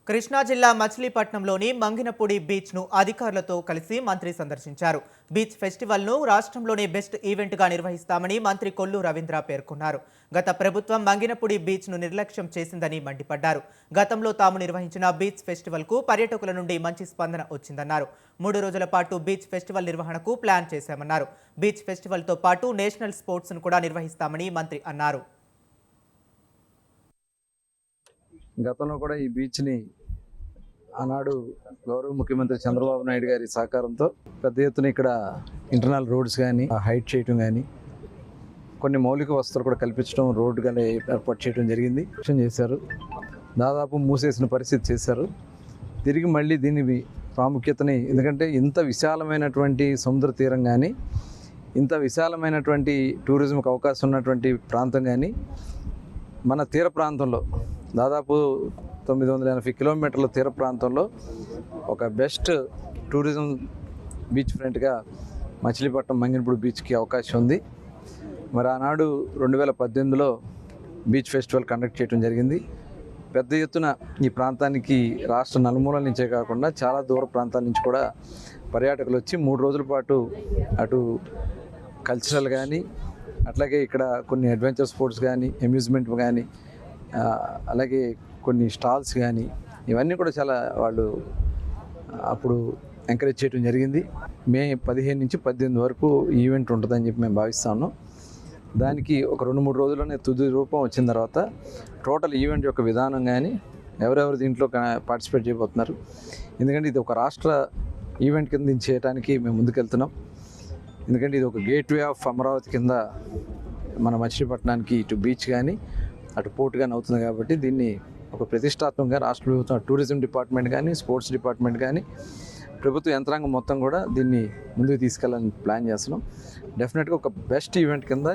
కృష్ణా జిల్లా మచిలీపట్నంలోని మంగినపూడి బీచ్ను అధికారులతో కలిసి మంత్రి సందర్శించారు. బీచ్ ఫెస్టివల్ను రాష్ట్రంలోనే బెస్ట్ ఈవెంట్గా నిర్వహిస్తామని మంత్రి కొల్లు రవీంద్ర పేర్కొన్నారు. గత ప్రభుత్వం మంగినపూడి బీచ్ను నిర్లక్ష్యం చేసిందని మండిపడ్డారు. గతంలో తాము నిర్వహించిన బీచ్ ఫెస్టివల్కు పర్యాటకుల నుండి మంచి స్పందన వచ్చిందన్నారు. 3 రోజుల పాటు బీచ్ ఫెస్టివల్ నిర్వహణకు ప్లాన్ చేశామన్నారు. బీచ్ ఫెస్టివల్తో పాటు నేషనల్ స్పోర్ట్స్ను కూడా నిర్వహిస్తామని మంత్రి అన్నారు. గతంలో కూడా ఈ బీచ్ని ఆనాడు గౌరవ ముఖ్యమంత్రి చంద్రబాబు నాయుడు గారి సహకారంతో పెద్ద ఎత్తున ఇక్కడ ఇంటర్నల్ రోడ్స్ కానీ హైట్ చేయటం కానీ కొన్ని మౌలిక వసతులు కూడా కల్పించడం, రోడ్డు కానీ ఏర్పాటు చేయడం జరిగింది. చేశారు, దాదాపు మూసేసిన పరిస్థితి చేశారు. తిరిగి మళ్ళీ దీని ప్రాముఖ్యతని, ఎందుకంటే ఇంత విశాలమైనటువంటి సముద్ర తీరం కానీ, ఇంత విశాలమైనటువంటి టూరిజంకి అవకాశం ఉన్నటువంటి ప్రాంతం కానీ మన తీర ప్రాంతంలో దాదాపు 980 కిలోమీటర్ల తీర ప్రాంతంలో ఒక బెస్ట్ టూరిజం బీచ్ ఫ్రంట్గా మచిలీపట్నం మంగినపూడి బీచ్కి అవకాశం ఉంది. మరి ఆనాడు 2018లో బీచ్ ఫెస్టివల్ కండక్ట్ చేయడం జరిగింది. పెద్ద ఎత్తున ఈ ప్రాంతానికి రాష్ట్ర నలుమూలల నుంచే కాకుండా చాలా దూర ప్రాంతాల నుంచి కూడా పర్యాటకులు వచ్చి 3 రోజుల పాటు అటు కల్చరల్ కానీ, అట్లాగే ఇక్కడ కొన్ని అడ్వెంచర్ స్పోర్ట్స్ కానీ, అమ్యూజ్మెంట్ కానీ, అలాగే కొన్ని స్టాల్స్ కానీ, ఇవన్నీ కూడా చాలా వాళ్ళు అప్పుడు ఎంకరేజ్ చేయడం జరిగింది. మే 15 నుంచి 18 వరకు ఈవెంట్ ఉంటుందని చెప్పి మేము భావిస్తాము. దానికి ఒక 2-3 రోజుల్లోనే తుది రూపం వచ్చిన తర్వాత టోటల్ ఈవెంట్ యొక్క విధానం కానీ, ఎవరెవరు దీంట్లో పార్టిసిపేట్ చేయబోతున్నారు, ఎందుకంటే ఇది ఒక రాష్ట్ర ఈవెంట్ కింద చేయడానికి మేము ముందుకెళ్తున్నాం. ఎందుకంటే ఇది ఒక గేట్వే ఆఫ్ అమరావతి కింద మన మచిలీపట్నానికి ఇటు బీచ్ కానీ అటు పోర్ట్ కానీ అవుతుంది. కాబట్టి దీన్ని ఒక ప్రతిష్టాత్మకంగా రాష్ట్ర ప్రభుత్వం టూరిజం డిపార్ట్మెంట్ కానీ, స్పోర్ట్స్ డిపార్ట్మెంట్ కానీ, ప్రభుత్వ యంత్రాంగం మొత్తం కూడా దీన్ని ముందుకు తీసుకెళ్ళాలని ప్లాన్ చేస్తున్నాం. డెఫినెట్గా ఒక బెస్ట్ ఈవెంట్ కింద